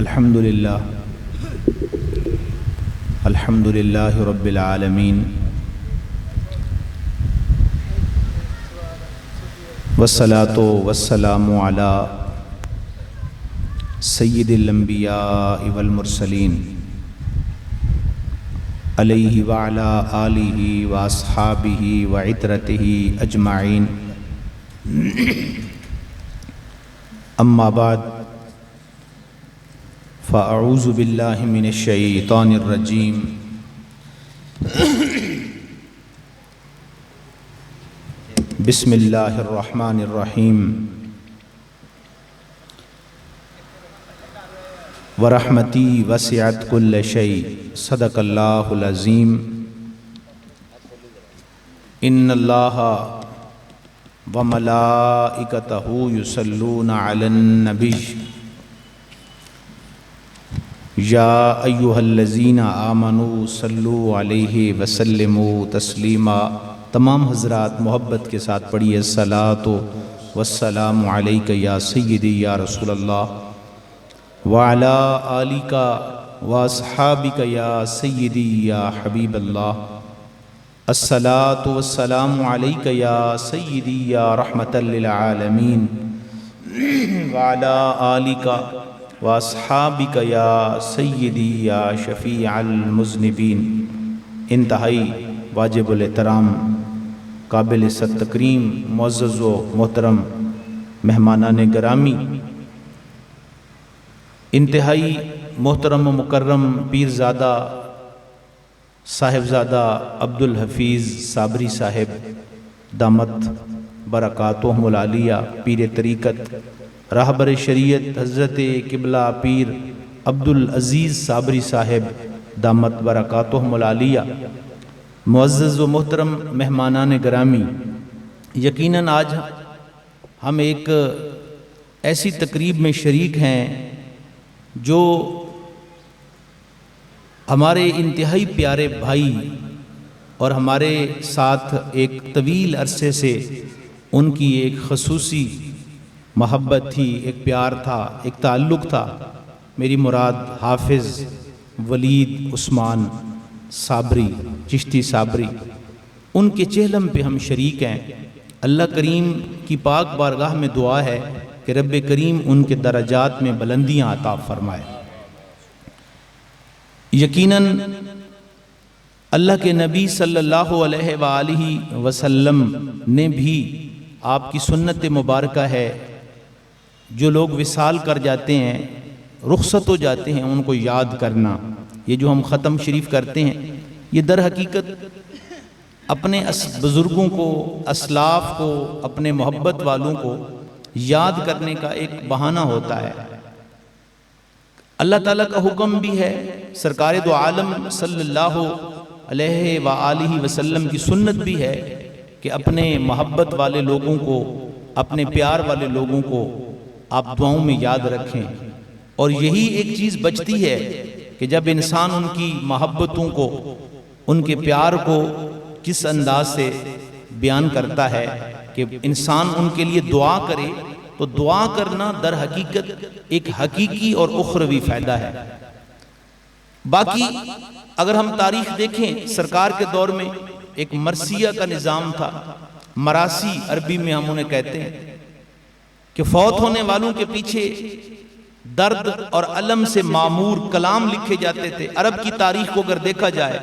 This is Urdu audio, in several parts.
الحمدللہ رب العالمین والصلاة والسلام علی سید الانبیاء والمرسلین علیہ وعلی آلہ واصحابہ وعترتہ اجمعین اما بعد فاعوذ باللہ من الشیطان الرجیم بسم اللہ الرحمن الرحیم ورحمتی وسعت کل شیء صدق اللہ العظیم ان اللہ وملائکتہ یصلون علی النبی یا ایہا الذین آمنوا صلوا علیہ وسلموا تسلیما۔ تمام حضرات محبت کے ساتھ پڑھیے الصلاۃ والسلام علیک یا سیدی یا رسول اللہ وعلی آلک واصحابک یا سیدی یا حبیب اللہ۔ الصلاۃ والسلام علیک یا سیدی یا رحمۃ للعالمین وعلی آلک واصحابک یا سیدی یا شفیع المذنبین۔ انتہائی واجب الاحترام، قابل تکریم، معزز و محترم مہمانان گرامی، انتہائی محترم و مکرم پیرزادہ صاحبزادہ عبدالحفیظ صابری صاحب دامت برکاتہم العالیہ، پیر طریقت راہبر شریعت حضرت قبلہ پیر عبدالعزیز صابری صاحب دامت برکاتہم العالیہ، معزز و محترم مہمانان گرامی، یقیناً آج ہم ایک ایسی تقریب میں شریک ہیں جو ہمارے انتہائی پیارے بھائی اور ہمارے ساتھ ایک طویل عرصے سے ان کی ایک خصوصی محبت تھی، ایک پیار تھا، ایک تعلق تھا۔ میری مراد حافظ ولید عثمان صابری چشتی صابری، ان کے چہلم پہ ہم شریک ہیں۔ اللہ کریم کی پاک بارگاہ میں دعا ہے کہ رب کریم ان کے درجات میں بلندیاں عطا فرمائے۔ یقیناً اللہ کے نبی صلی اللہ علیہ وآلہ وسلم نے بھی آپ کی سنت مبارکہ ہے، جو لوگ وصال کر جاتے ہیں، رخصت ہو جاتے ہیں، ان کو یاد کرنا۔ یہ جو ہم ختم شریف کرتے ہیں، یہ در حقیقت اپنے بزرگوں کو، اسلاف کو، اپنے محبت والوں کو یاد کرنے کا ایک بہانہ ہوتا ہے۔ اللہ تعالیٰ کا حکم بھی ہے، سرکار دو عالم صلی اللہ علیہ وآلہ وسلم کی سنت بھی ہے کہ اپنے محبت والے لوگوں کو، اپنے پیار والے لوگوں کو آپ دعاؤں میں یاد رکھیں۔ اور یہی ایک چیز بچتی ہے کہ جب انسان ان کی محبتوں کو، ان کے پیار کو کس انداز سے بیان کرتا ہے کہ انسان ان کے لیے دعا کرے، تو دعا کرنا در حقیقت ایک حقیقی اور اخروی فائدہ ہے۔ باقی اگر ہم تاریخ دیکھیں، سرکار کے دور میں ایک مرثیہ کا نظام تھا، مراسی عربی میں ہم انہیں کہتے ہیں، کہ فوت ہونے والوں کے پیچھے درد اور علم سے معمور کلام لکھے جاتے تھے۔ عرب کی تاریخ کو اگر دیکھا جائے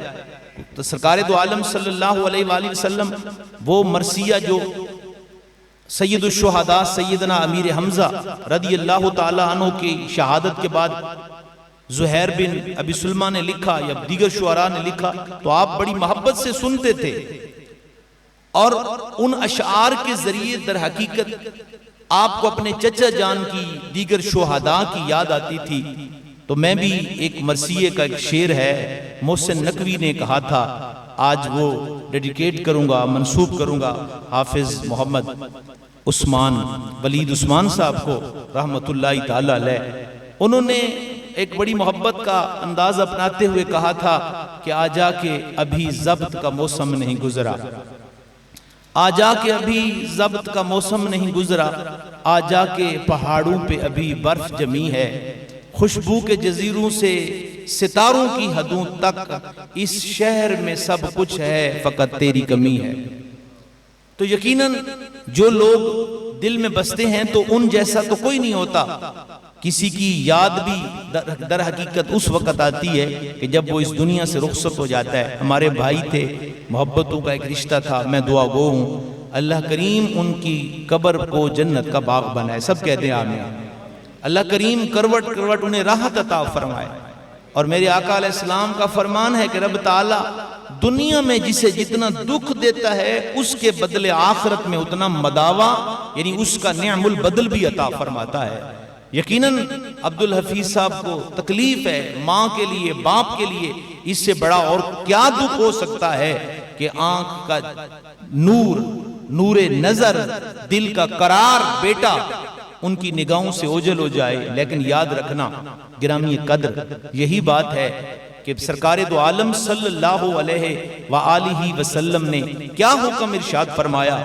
تو سرکار دو عالم صلی اللہ علیہ وآلہ وسلم وہ مرثیہ جو سید الشہداء سیدنا امیر حمزہ رضی اللہ تعالی عنہ کی شہادت کے بعد زہیر بن ابی سلمہ نے لکھا یا دیگر شعراء نے لکھا، تو آپ بڑی محبت سے سنتے تھے، اور ان اشعار کے ذریعے در حقیقت آپ کو اپنے چچا جان کی، دیگر شہداء کی یاد آتی تھی۔ تو میں بھی ایک مرثیے کا ایک شعر ہے، محسن نقوی نے کہا تھا، آج وہ ڈیڈیکیٹ کروں گا، منسوب کروں گا حافظ محمد عثمان ولید عثمان صاحب کو رحمت اللہ تعالی علیہ۔ انہوں نے ایک بڑی محبت کا انداز اپناتے ہوئے کہا تھا کہ آ جا کے ابھی ضبط کا موسم نہیں گزرا، آ جا کے ابھی ضبط کا موسم نہیں گزرا، آ جا کے پہاڑوں پہ ابھی برف جمی ہے، خوشبو کے جزیروں سے ستاروں کی حدوں تک اس شہر میں سب کچھ ہے، فقط تیری کمی ہے۔ تو یقیناً جو لوگ دل میں بستے ہیں تو ان جیسا تو کوئی نہیں ہوتا۔ کسی کی یاد بھی در حقیقت اس وقت آتی ہے کہ جب وہ اس دنیا سے رخصت ہو جاتا ہے۔ ہمارے بھائی تھے، محبتوں کا ایک رشتہ تھا، میں دعا گو ہوں اللہ کریم ان کی قبر کو جنت کا باغ بنائے، سب کہتے ہیں آمین۔ اللہ کریم کروٹ کروٹ انہیں راحت عطا فرمائے۔ اور میرے آقا علیہ السلام کا فرمان ہے کہ رب تعالیٰ دنیا میں جسے جتنا دکھ دیتا ہے اس کے بدلے آخرت میں اتنا مداوا، یعنی اس کا نعم البدل بھی عطا فرماتا ہے۔ یقیناً عبدالحفیظ صاحب کو تکلیف ہے، ماں کے لیے، باپ کے لیے، اس سے بڑا اور کیا دکھ ہو سکتا ہے کہ آنکھ کا نور، نور نظر، دل کا قرار بیٹا ان کی نگاہوں سے اوجھل ہو جائے۔ لیکن یاد رکھنا گرامی قدر یہی بات ہے کہ سرکار دو عالم صلی اللہ علیہ وآلہ وسلم نے کیا حکم ارشاد فرمایا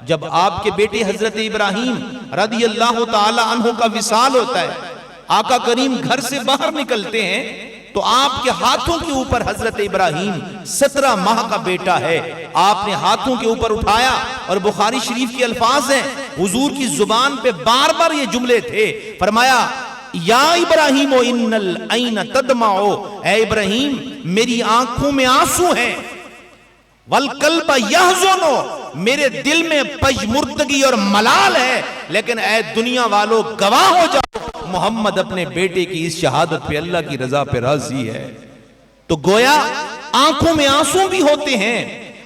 جب آپ کے بیٹے حضرت ابراہیم رضی اللہ تعالی عنہ کا وصال ہوتا ہے، آقا کریم گھر سے باہر نکلتے ہیں تو آپ کے ہاتھوں کے اوپر حضرت ابراہیم 17 ماہ کا بیٹا ہے، آپ نے ہاتھوں کے اوپر اٹھایا، اور بخاری شریف کے الفاظ ہیں، حضور کی زبان پہ بار بار یہ جملے تھے، فرمایا یا ابراہیم ان العین تدمع، اے ابراہیم میری آنکھوں میں آنسو ہیں، والقلب یحزن، میرے دل میں پژمردگی اور ملال ہے، لیکن اے دنیا والو گواہ ہو جاؤ محمد اپنے بیٹے کی اس شہادت پہ اللہ کی رضا پہ راضی ہے۔ تو گویا آنکھوں میں آنسو بھی ہوتے ہیں،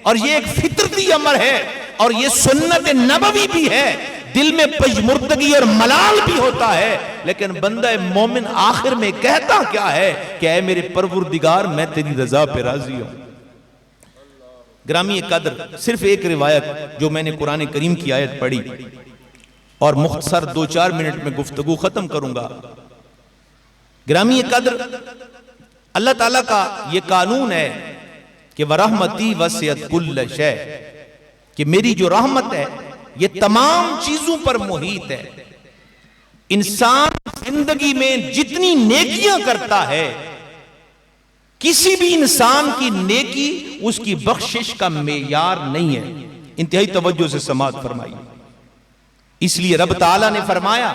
اور یہ ایک فطرتی امر ہے، اور یہ سنت نبوی بھی ہے، دل میں پژمردگی اور ملال بھی ہوتا ہے، لیکن بندہ مومن آخر میں کہتا کیا ہے کہ اے میرے پروردگار میں تیری رضا پہ راضی ہوں۔ گرامی قدر صرف ایک روایت جو میں نے قرآن کریم کی آیت پڑھی اور مختصر 2-4 منٹ میں گفتگو ختم کروں گا۔ گرامی قدر اللہ تعالیٰ کا یہ قانون ہے کہ وَرَحْمَتِي وَسِعَتْ كُلَّ شَيْءٍ، کہ میری جو رحمت ہے یہ تمام چیزوں پر محیط ہے۔ انسان زندگی میں جتنی نیکیاں کرتا ہے، کسی بھی انسان کی نیکی اس کی بخشش کا معیار نہیں ہے۔ انتہائی توجہ سے سماعت فرمائی۔ اس لیے رب تعالیٰ نے فرمایا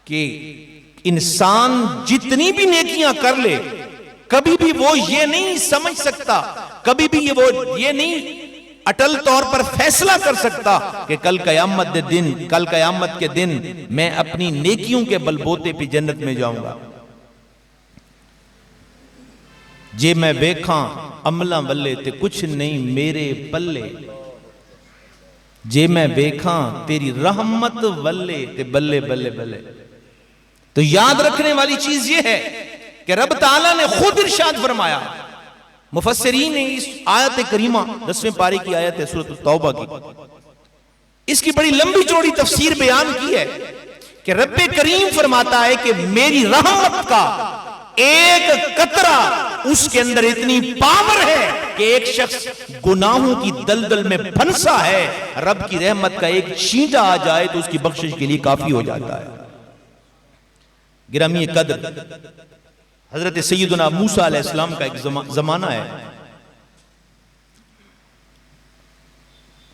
کہ انسان جتنی بھی نیکیاں کر لے، کبھی بھی وہ یہ نہیں سمجھ سکتا، کبھی بھی وہ یہ نہیں اٹل طور پر فیصلہ کر سکتا کہ کل قیامت کے دن میں اپنی نیکیوں کے بلبوتے پہ جنت میں جاؤں گا۔ جے میں ویکھاں عملاں والے تے کچھ نہیں میرے پلے، جے میں ویکھاں تیری رحمت والے تے بلے بلے بلے۔ تو یاد رکھنے والی چیز یہ ہے کہ رب تعالیٰ نے خود ارشاد فرمایا، مفسرین نے اس آیت کریمہ 10ویں پارے کی آیت ہے سورۃ التوبہ کی، اس کی بڑی لمبی چوڑی تفسیر بیان کی ہے کہ رب کریم فرماتا ہے کہ میری رحمت کا ایک قطرہ اس کے اندر اتنی پاور ہے کہ ایک شخص گناہوں کی دلدل میں پھنسا ہے، رب کی رحمت کا ایک چھینٹا آ جائے تو اس کی بخشش کے لیے کافی ہو جاتا ہے۔ گرامی قدر حضرت سیدنا موسیٰ علیہ السلام کا ایک زمانہ ہے۔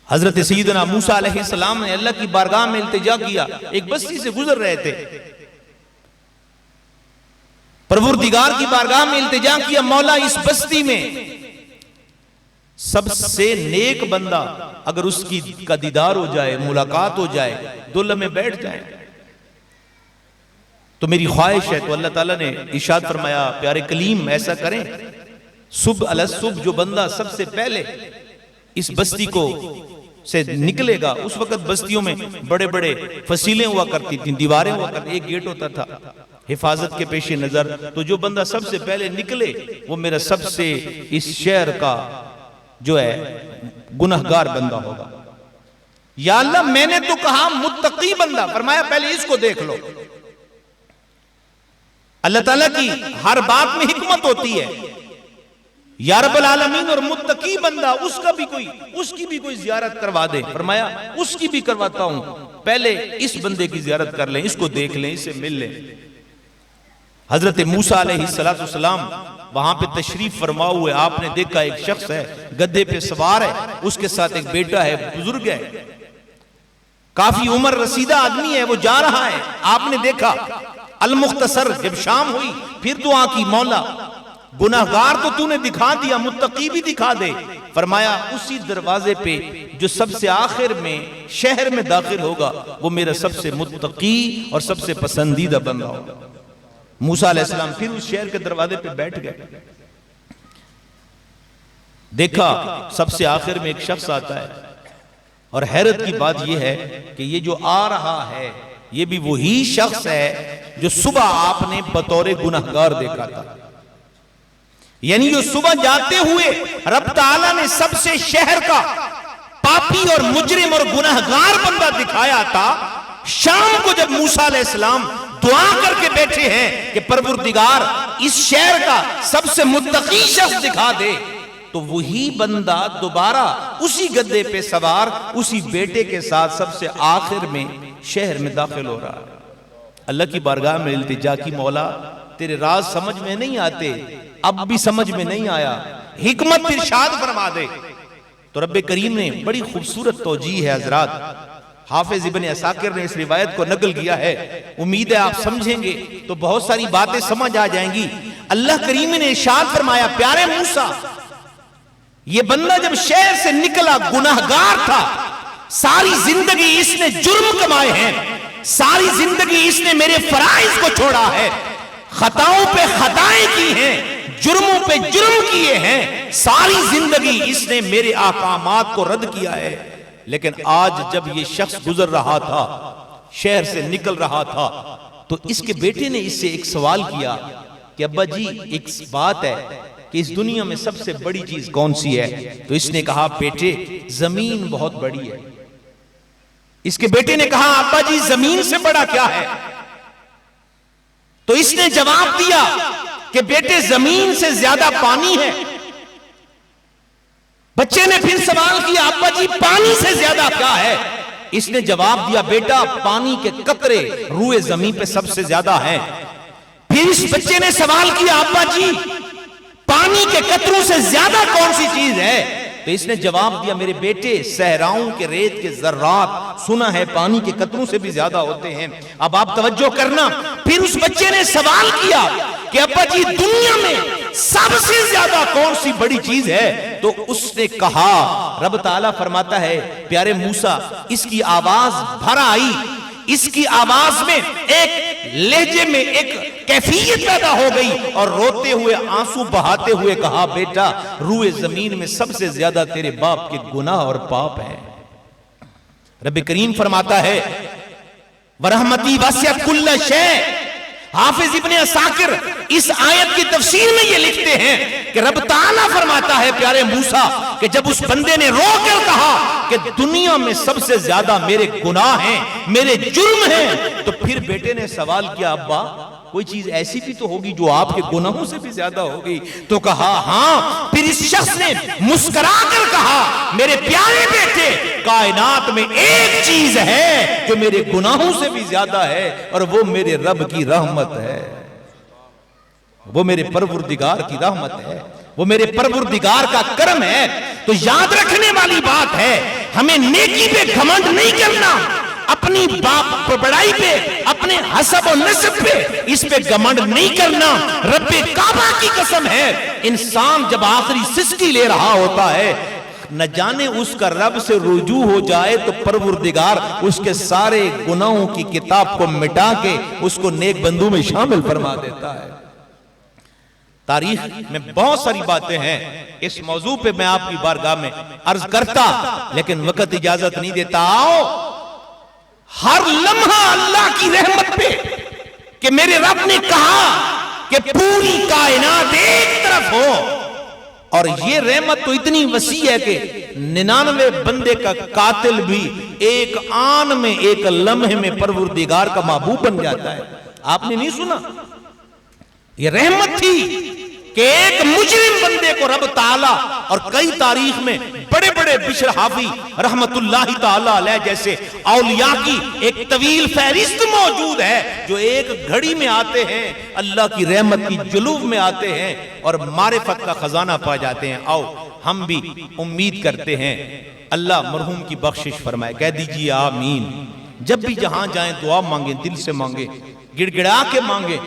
حضرت سیدنا موسیٰ علیہ السلام نے اللہ کی بارگاہ میں التجا کیا، ایک بستی سے گزر رہے تھے، پروردگار کی بارگاہ میں التجا کیا، مولا اس بستی میں سب سے نیک بندہ اگر اس کی کا دیدار ہو جائے، ملاقات ہو جائے، دو لمحے بیٹھ جائیں تو میری خواہش ہے۔ تو اللہ تعالیٰ نے ارشاد فرمایا پیارے کلیم ایسا کریں، صبح علی صبح جو بندہ سب سے پہلے اس بستی کو سے نکلے گا، اس وقت بستیوں میں بڑے بڑے فصیلیں ہوا کرتی تھیں، دیواریں ہوا کرتی، ایک گیٹ ہوتا تھا حفاظت کے پیش نظر، تو جو بندہ سب سے پہلے نکلے وہ میرا سب سے اس شہر کا جو ہے گنہگار بندہ ہوگا۔ یا اللہ میں نے تو کہا متقی بندہ، فرمایا پہلے اس کو دیکھ لو۔ اللہ تعالیٰ کی ہر بات میں حکمت ہوتی ہے، یا رب العالمین، اور متقی بندہ اس کی بھی کوئی زیارت کروا دے، فرمایا اس کی بھی کرواتا ہوں، پہلے اس بندے کی زیارت کر لیں، اس کو دیکھ لیں، اس سے مل لیں۔ حضرت موسیٰ علیہ السلام وہاں پہ تشریف فرما ہوئے، آپ نے دیکھا ایک شخص ہے گدھے پہ سوار ہے، اس کے ساتھ ایک بیٹا ہے، بزرگ ہے، کافی عمر رسیدہ آدمی ہے، وہ جا رہا ہے، آپ نے دیکھا۔ المختصر جب شام ہوئی پھر دعا کی، مولا گناہگار تو نے دکھا دیا، متقی بھی دکھا دے۔ فرمایا اسی دروازے پہ جو سب سے آخر میں شہر میں داخل ہوگا وہ میرا سب سے متقی اور سب سے پسندیدہ بندہ ہوگا۔ موسیٰ علیہ السلام پھر اس شہر کے دروازے پہ بیٹھ گئے، دیکھا سب سے آخر میں ایک شخص آتا ہے، اور حیرت کی بات یہ ہے کہ یہ جو آ رہا ہے یہ بھی وہی شخص ہے جو صبح آپ نے بطور گناہگار دیکھا تھا۔ یعنی جو صبح جاتے ہوئے رب تعالیٰ نے سب سے شہر کا پاپی اور مجرم اور گناہگار بندہ دکھایا تھا، شام کو جب موسیٰ علیہ السلام دعا کر کے بیٹھے ہیں کہ پروردگار اس شہر کا سب سے متقی شخص دکھا دے، تو وہی بندہ دوبارہ اسی گدھے پہ سوار اسی بیٹے کے ساتھ سب سے آخر میں شہر میں داخل ہو رہا ہے۔ اللہ کی بارگاہ میں التجا کی، مولا تیرے راز سمجھ میں نہیں آتے، اب بھی سمجھ میں نہیں آیا، حکمت ارشاد فرما دے۔ تو رب کریم نے بڑی خوبصورت توجیہ ہے حضرات، حافظ ابن عساکر نے اس روایت کو نقل کیا ہے، امید ہے آپ سمجھیں گے تو بہت ساری باتیں سمجھ آ جائیں گی۔ اللہ کریم نے ارشاد فرمایا، پیارے موسیٰ یہ بندہ جب شہر سے نکلا گناہگار تھا، ساری زندگی اس نے جرم کمائے ہیں، ساری زندگی اس نے میرے فرائض کو چھوڑا ہے، خطاؤں پہ خطائیں کی ہیں، جرموں پہ جرم کیے ہیں، ساری زندگی اس نے میرے احکامات کو رد کیا ہے۔ لیکن آج جب یہ شخص گزر رہا تھا، شہر سے نکل رہا تھا، تو اس کے بیٹے نے اس سے ایک سوال کیا کہ ابا جی ایک بات ہے کہ اس دنیا میں سب سے بڑی چیز کون سی ہے؟ تو اس نے کہا بیٹے زمین بہت بڑی ہے۔ اس کے بیٹے نے کہا ابا جی زمین سے بڑا کیا ہے؟ تو اس نے جواب دیا کہ بیٹے زمین سے زیادہ پانی ہے۔ بچے نے پھر سوال کیا ابا جی پانی سے زیادہ کیا ہے؟ اس نے جواب دیا بیٹا پانی کے قطرے روئے زمین پہ سب سے زیادہ ہیں۔ پھر اس بچے نے سوال کیا ابا جی پانی کے قطروں سے زیادہ کون سی چیز ہے؟ تو اس نے جواب دیا میرے بیٹے صحراؤں کے ریت کے ذرات سنا ہے پانی کے قطروں سے بھی زیادہ ہوتے ہیں۔ اب آپ توجہ کرنا، پھر اس بچے نے سوال کیا کہ ابا جی دنیا میں سب سے زیادہ کون سی بڑی چیز ہے؟ تو اس نے کہا، رب تعالیٰ فرماتا ہے پیارے موسیٰ اس کی آواز بھر آئی، اس کی آواز میں ایک لہجے میں ایک کیفیت پیدا ہو گئی، اور روتے ہوئے آنسو بہاتے ہوئے کہا بیٹا روئے زمین میں سب سے زیادہ تیرے باپ کے گناہ اور پاپ ہے۔ رب کریم فرماتا ہے وَرَحْمَتِي وَسِعَتْ كُلَّ شَيْءٍ۔ حافظ ابن عساکر اس آیت کی تفسیر میں یہ لکھتے ہیں کہ رب تعالیٰ فرماتا ہے پیارے موسیٰ کہ جب اس بندے نے رو کر کہا کہ دنیا میں سب سے زیادہ میرے گناہ ہیں، میرے جرم ہیں، تو پھر بیٹے نے سوال کیا ابا کوئی چیز ایسی بھی تو ہوگی جو آپ کے گناہوں سے بھی زیادہ ہوگی؟ تو کہا ہاں۔ پھر اس شخص نے مسکرا کر کہا میرے پیارے بیٹے کائنات میں ایک چیز ہے جو میرے گناہوں سے بھی زیادہ ہے، اور وہ میرے رب کی رحمت ہے، وہ میرے پروردگار کی رحمت ہے، وہ میرے پروردگار کا کرم ہے۔ تو یاد رکھنے والی بات ہے ہمیں نیکی پہ گھمنڈ نہیں کرنا، اپنی باپ بڑائی پہ، اپنے حسب و نسب پہ اس پہ گھمنڈ نہیں کرنا۔ رب کعبہ کی قسم ہے انسان جب آخری سسکی لے رہا ہوتا ہے نہ جانے اس کا رب سے رجوع ہو جائے تو پروردگار اس کے سارے گناہوں کی کتاب کو مٹا کے اس کو نیک بندوں میں شامل فرما دیتا ہے۔ تاریخ میں بہت ساری باتیں ہیں، اس موضوع پہ میں آپ کی بارگاہ میں عرض کرتا لیکن وقت اجازت نہیں دیتا۔ آؤ ہر لمحہ اللہ کی رحمت پہ کہ میرے رب نے کہا کہ پوری کائنات ایک طرف ہو، اور یہ رحمت تو اتنی وسیع ہے کہ 99 بندے کا قاتل بھی ایک آن میں ایک لمحے میں پروردگار کا محبوب بن جاتا ہے۔ آپ نے نہیں سنا؟ یہ رحمت تھی کہ ایک مجرم بندے کو رب تعالیٰ، اور کئی تاریخ میں بڑے بڑے بشر حافی رحمت اللہ تعالیٰ علیہ جیسے اولیاء کی ایک طویل فہرست موجود ہے، جو ایک گھڑی میں آتے ہیں، اللہ کی رحمت کی جلوہ میں آتے ہیں اور معرفت کا خزانہ پا جاتے ہیں۔ آؤ ہم بھی امید کرتے ہیں اللہ مرحوم کی بخشش فرمائے۔ کہہ دیجئے آمین۔ جب بھی جہاں جائیں دعا مانگیں، دل سے مانگیں، گڑگڑا کے مانگیں،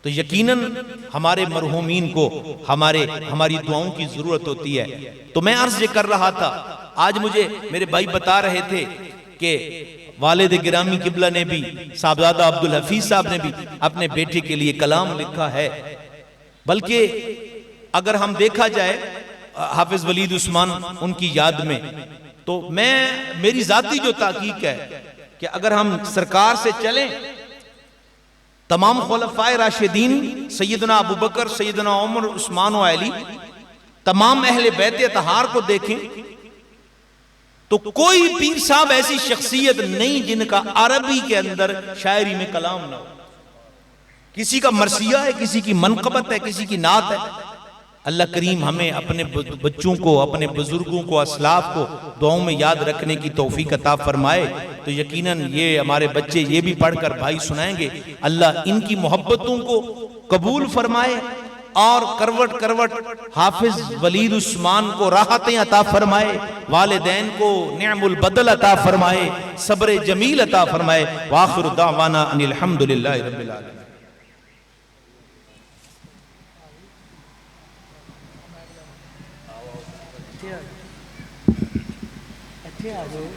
تو یقیناً ہمارے مرحومین کو ہماری دعاؤں کی ضرورت ہوتی ہے۔ تو میں عرض یہ کر رہا تھا، آج مجھے میرے بھائی بتا رہے تھے کہ والد گرامی قبلہ نے بھی، صاحبزادہ عبدالحفیظ صاحب نے بھی اپنے بیٹے کے لیے کلام لکھا ہے، بلکہ اگر ہم دیکھا جائے حافظ ولید عثمان ان کی یاد میں، تو میری ذاتی جو تحقیق ہے کہ اگر ہم سرکار سے چلیں، تمام خلفائے راشدین، سیدنا ابو بکر، سیدنا عمر، عثمان و علی، تمام اہل بیت اطہار کو دیکھیں تو کوئی پیر صاحب ایسی شخصیت نہیں جن کا عربی کے اندر شاعری میں کلام نہ ہو۔ کسی کا مرثیہ ہے، کسی کی منقبت ہے، کسی کی نعت ہے۔ اللہ کریم ہمیں اپنے بچوں کو، اپنے بزرگوں کو، اسلاف کو دعاؤں میں یاد رکھنے کی توفیق عطا فرمائے۔ تو یقیناً یہ ہمارے بچے یہ بھی پڑھ کر بھائی سنائیں گے، اللہ ان کی محبتوں کو قبول فرمائے اور کروٹ کروٹ حافظ ولید عثمان کو راحتیں عطا فرمائے، والدین کو نعم البدل عطا فرمائے، صبر جمیل عطا فرمائے۔ وآخر دعوانا ان الحمدللہ رب العالمین۔ اچھے آ جاؤ۔